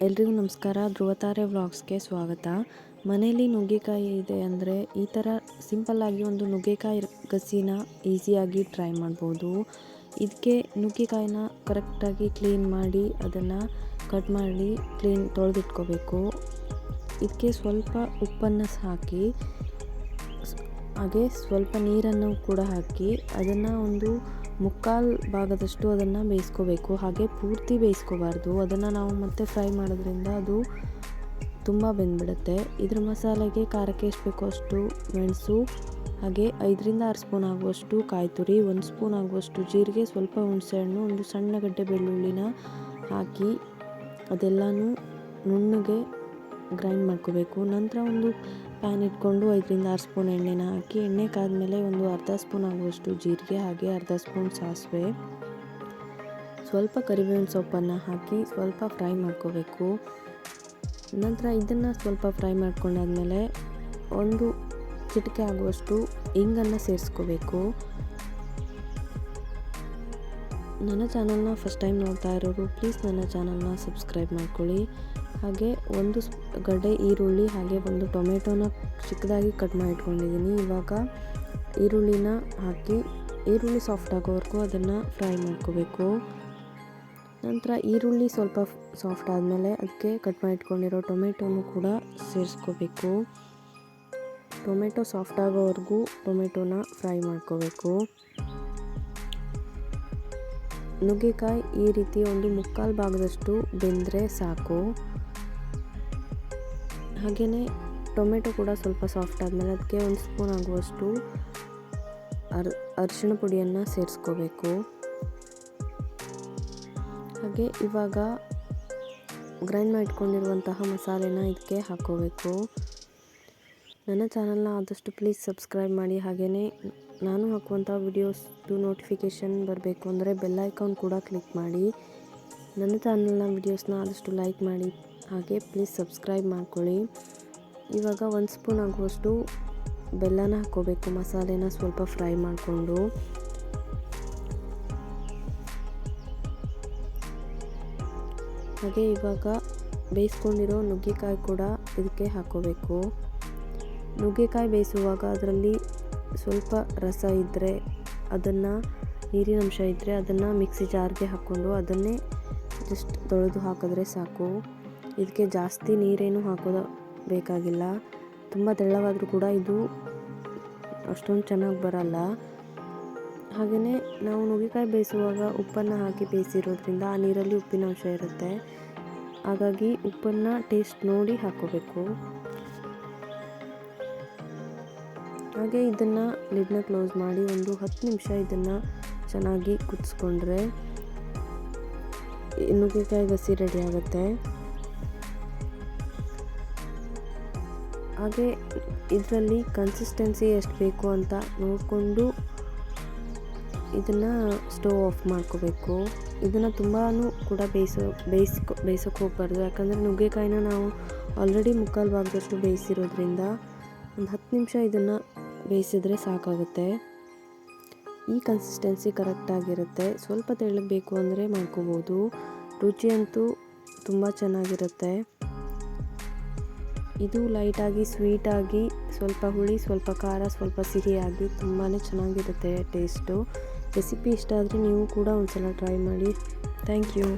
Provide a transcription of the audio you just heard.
ಎಲ್ರಿಗೂ ನಮಸ್ಕಾರ. ಧ್ರುವತಾರೆ ವ್ಲಾಗ್ಸ್ಗೆ ಸ್ವಾಗತ. ಮನೆಯಲ್ಲಿ ನುಗ್ಗೆಕಾಯಿ ಇದೆ ಅಂದರೆ ಈ ಥರ ಸಿಂಪಲ್ಲಾಗಿ ಒಂದು ನುಗ್ಗೆಕಾಯಿ ಗಸಿನ ಈಸಿಯಾಗಿ ಟ್ರೈ ಮಾಡ್ಬೋದು. ಇದಕ್ಕೆ ನುಗ್ಗೆಕಾಯಿನ ಕರೆಕ್ಟಾಗಿ ಕ್ಲೀನ್ ಮಾಡಿ ಅದನ್ನು ಕಟ್ ಮಾಡಿ ತೊಳೆದಿಟ್ಕೋಬೇಕು. ಇದಕ್ಕೆ ಸ್ವಲ್ಪ ಉಪ್ಪನ್ನು ಹಾಕಿ ಹಾಗೆ ಸ್ವಲ್ಪ ನೀರನ್ನು ಕೂಡ ಹಾಕಿ ಅದನ್ನು ಒಂದು ಮುಕ್ಕಾಲು ಭಾಗದಷ್ಟು ಅದನ್ನು ಬೇಯಿಸ್ಕೋಬೇಕು. ಹಾಗೆ ಪೂರ್ತಿ ಬೇಯಿಸ್ಕೋಬಾರ್ದು. ಅದನ್ನು ನಾವು ಮತ್ತೆ ಫ್ರೈ ಮಾಡೋದ್ರಿಂದ ಅದು ತುಂಬ ಬೆಂದ್ಬಿಡುತ್ತೆ. ಇದ್ರ ಮಸಾಲೆಗೆ ಖಾರಕ್ಕೆ ಎಷ್ಟು ಬೇಕೋ ಅಷ್ಟು ಮೆಣಸು, ಹಾಗೆ 5ರಿಂದ 6 ಸ್ಪೂನ್ ಆಗುವಷ್ಟು ಕಾಯಿ ತುರಿ, 1 ಸ್ಪೂನ್ ಆಗುವಷ್ಟು ಜೀರಿಗೆ, ಸ್ವಲ್ಪ ಹುಣಸೆಹಣ್ಣು, ಒಂದು ಸಣ್ಣ ಗಡ್ಡೆ ಬೆಳ್ಳುಳ್ಳಿನ ಹಾಕಿ ಅದೆಲ್ಲನೂ ನುಣ್ಣಗೆ ಗ್ರೈಂಡ್ ಮಾಡ್ಕೋಬೇಕು. ನಂತರ ಒಂದು ಪ್ಯಾನ್ ಇಟ್ಕೊಂಡು 5ರಿಂದ 6 ಸ್ಪೂನ್ ಎಣ್ಣೆನ ಹಾಕಿ ಎಣ್ಣೆ ಕಾದ್ಮೇಲೆ ಒಂದು ಅರ್ಧ ಸ್ಪೂನ್ ಆಗುವಷ್ಟು ಜೀರಿಗೆ, ಹಾಗೆ ಅರ್ಧ ಸ್ಪೂನ್ ಸಾಸಿವೆ, ಸ್ವಲ್ಪ ಕರಿಬೇವಿನ ಸೊಪ್ಪನ್ನು ಹಾಕಿ ಸ್ವಲ್ಪ ಫ್ರೈ ಮಾಡ್ಕೋಬೇಕು. ನಂತರ ಇದನ್ನು ಸ್ವಲ್ಪ ಫ್ರೈ ಮಾಡ್ಕೊಂಡಾದ್ಮೇಲೆ ಒಂದು ಚಿಟಿಕೆ ಆಗುವಷ್ಟು ಇಂಗನ್ನು ಸೇರಿಸ್ಕೋಬೇಕು. ನನ್ನ ಚಾನಲ್ನ ಫಸ್ಟ್ ಟೈಮ್ ನೋಡ್ತಾ ಇರೋರು ಪ್ಲೀಸ್ ನನ್ನ ಚಾನಲ್ನ ಸಬ್ಸ್ಕ್ರೈಬ್ ಮಾಡ್ಕೊಳ್ಳಿ. ಹಾಗೆ ಒಂದು ಗಡ್ಡೆ ಈರುಳ್ಳಿ, ಹಾಗೆ ಒಂದು ಟೊಮೆಟೊನ ಚಿಕ್ಕದಾಗಿ ಕಟ್ ಮಾಡಿ ಇಟ್ಕೊಂಡಿದ್ದೀನಿ. ಇವಾಗ ಈರುಳ್ಳಿನ ಹಾಕಿ ಈರುಳ್ಳಿ ಸಾಫ್ಟ್ ಆಗೋವರೆಗೂ ಅದನ್ನು ಫ್ರೈ ಮಾಡ್ಕೋಬೇಕು. ನಂತರ ಈರುಳ್ಳಿ ಸ್ವಲ್ಪ ಸಾಫ್ಟ್ ಆದಮೇಲೆ ಅದಕ್ಕೆ ಕಟ್ ಮಾಡಿ ಇಟ್ಕೊಂಡಿರೋ ಟೊಮೆಟೊನು ಕೂಡ ಸೇರಿಸ್ಕೋಬೇಕು. ಟೊಮೆಟೊ ಸಾಫ್ಟ್ ಆಗೋವರೆಗೂ ಟೊಮೆಟೊನ ಫ್ರೈ ಮಾಡ್ಕೋಬೇಕು. ನುಗ್ಗೆಕಾಯಿ ಈ ರೀತಿ ಒಂದು ಮುಕ್ಕಾಲು ಭಾಗದಷ್ಟು ಬೆಂದರೆ ಸಾಕು. ಹಾಗೆಯೇ ಟೊಮೆಟೊ ಕೂಡ ಸ್ವಲ್ಪ ಸಾಫ್ಟ್ ಆದಮೇಲೆ ಅದಕ್ಕೆ 1 ಸ್ಪೂನ್ ಆಗುವಷ್ಟು ಅರಿಶಿಣ ಪುಡಿಯನ್ನು ಸೇರಿಸ್ಕೋಬೇಕು. ಹಾಗೆ ಇವಾಗ ಗ್ರೈಂಡ್ ಮಾಡಿಟ್ಕೊಂಡಿರುವಂತಹ ಮಸಾಲೆನ ಇದಕ್ಕೆ ಹಾಕ್ಕೋಬೇಕು. ನನ್ನ ಚಾನಲ್ನ ಆದಷ್ಟು ಪ್ಲೀಸ್ ಸಬ್ಸ್ಕ್ರೈಬ್ ಮಾಡಿ. ಹಾಗೆಯೇ ನಾನು ಹಾಕುವಂಥ ವಿಡಿಯೋಸ್ದು ನೋಟಿಫಿಕೇಷನ್ ಬರಬೇಕು ಅಂದರೆ ಬೆಲ್ ಐಕಾನ್ ಕೂಡ ಕ್ಲಿಕ್ ಮಾಡಿ. ನನ್ನ ಚಾನಲ್ನ ವಿಡಿಯೋಸ್ನ ಆದಷ್ಟು ಲೈಕ್ ಮಾಡಿ, ಹಾಗೆ ಪ್ಲೀಸ್ ಸಬ್ಸ್ಕ್ರೈಬ್ ಮಾಡ್ಕೊಳ್ಳಿ. ಇವಾಗ 1 ಸ್ಪೂನ್ ಆಗುವಷ್ಟು ಬೆಲ್ಲನ ಹಾಕ್ಕೋಬೇಕು. ಮಸಾಲೆನ ಸ್ವಲ್ಪ ಫ್ರೈ ಮಾಡಿಕೊಂಡು ಹಾಗೆ ಇವಾಗ ಬೇಯಿಸ್ಕೊಂಡಿರೋ ನುಗ್ಗೆಕಾಯಿ ಕೂಡ ಇದಕ್ಕೆ ಹಾಕ್ಕೋಬೇಕು. ನುಗ್ಗೆಕಾಯಿ ಬೇಯಿಸುವಾಗ ಅದರಲ್ಲಿ ಸ್ವಲ್ಪ ರಸ ಇದ್ದರೆ ಅದನ್ನು ನೀರಿನ ಅಂಶ ಇದ್ದರೆ ಅದನ್ನು ಮಿಕ್ಸಿ ಜಾರ್ಗೆ ಹಾಕ್ಕೊಂಡು ಅದನ್ನೇ ಜಸ್ಟ್ ತೊಳೆದು ಹಾಕಿದ್ರೆ ಸಾಕು. ಇದಕ್ಕೆ ಜಾಸ್ತಿ ನೀರೇನು ಹಾಕೋದು ಬೇಕಾಗಿಲ್ಲ. ತುಂಬ ತೆಳ್ಳವಾದರೂ ಕೂಡ ಇದು ಅಷ್ಟೊಂದು ಚೆನ್ನಾಗಿ ಬರಲ್ಲ. ಹಾಗೆಯೇ ನಾವು ನುಗ್ಗೆಕಾಯಿ ಬೇಯಿಸುವಾಗ ಉಪ್ಪನ್ನು ಹಾಕಿ ಬೇಯಿಸಿರೋದ್ರಿಂದ ಆ ನೀರಲ್ಲಿ ಉಪ್ಪಿನ ಅಂಶ ಇರುತ್ತೆ. ಹಾಗಾಗಿ ಉಪ್ಪನ್ನು ಟೇಸ್ಟ್ ನೋಡಿ ಹಾಕ್ಕೋಬೇಕು. ಹಾಗೆ ಇದನ್ನು ಲಿಡ್ನ ಕ್ಲೋಸ್ ಮಾಡಿ ಒಂದು 10 ನಿಮಿಷ ಇದನ್ನು ಚೆನ್ನಾಗಿ ಕುದಿಸ್ಕೊಂಡ್ರೆ ನುಗ್ಗೆಕಾಯಿ ಗಸಿ ರೆಡಿ ಆಗುತ್ತೆ. ಹಾಗೆ ಇದರಲ್ಲಿ ಕನ್ಸಿಸ್ಟೆನ್ಸಿ ಎಷ್ಟು ಬೇಕು ಅಂತ ನೋಡಿಕೊಂಡು ಇದನ್ನು ಸ್ಟವ್ ಆಫ್ ಮಾಡ್ಕೋಬೇಕು. ಇದನ್ನು ತುಂಬಾ ಕೂಡ ಬೇಯಿಸೋಕ್ಕೆ ಹೋಗಬಾರ್ದು. ಯಾಕಂದರೆ ನುಗ್ಗೆಕಾಯಿನ ನಾವು ಆಲ್ರೆಡಿ ಮುಕ್ಕಾಲು ಭಾಗದಷ್ಟು ಬೇಯಿಸಿರೋದ್ರಿಂದ ಒಂದು 10 ನಿಮಿಷ ಇದನ್ನು ಬೇಯಿಸಿದ್ರೆ ಸಾಕಾಗುತ್ತೆ. ಈ ಕನ್ಸಿಸ್ಟೆನ್ಸಿ ಕರೆಕ್ಟಾಗಿರುತ್ತೆ. ಸ್ವಲ್ಪ ತೆಳ್ಳಗೆ ಬೇಕು ಅಂದರೆ ಮಾಡ್ಕೋಬೋದು. ರುಚಿ ಅಂತೂ ತುಂಬ ಚೆನ್ನಾಗಿರುತ್ತೆ. ಇದು ಲೈಟಾಗಿ ಸ್ವೀಟಾಗಿ, ಸ್ವಲ್ಪ ಹುಳಿ, ಸ್ವಲ್ಪ ಖಾರ, ಸ್ವಲ್ಪ ಸಿಹಿಯಾಗಿ ತುಂಬಾ ಚೆನ್ನಾಗಿರುತ್ತೆ ಟೇಸ್ಟು. ರೆಸಿಪಿ ಇಷ್ಟ ಆದರೆ ನೀವು ಕೂಡ ಒಂದ್ಸಲ ಟ್ರೈ ಮಾಡಿ. Thank you.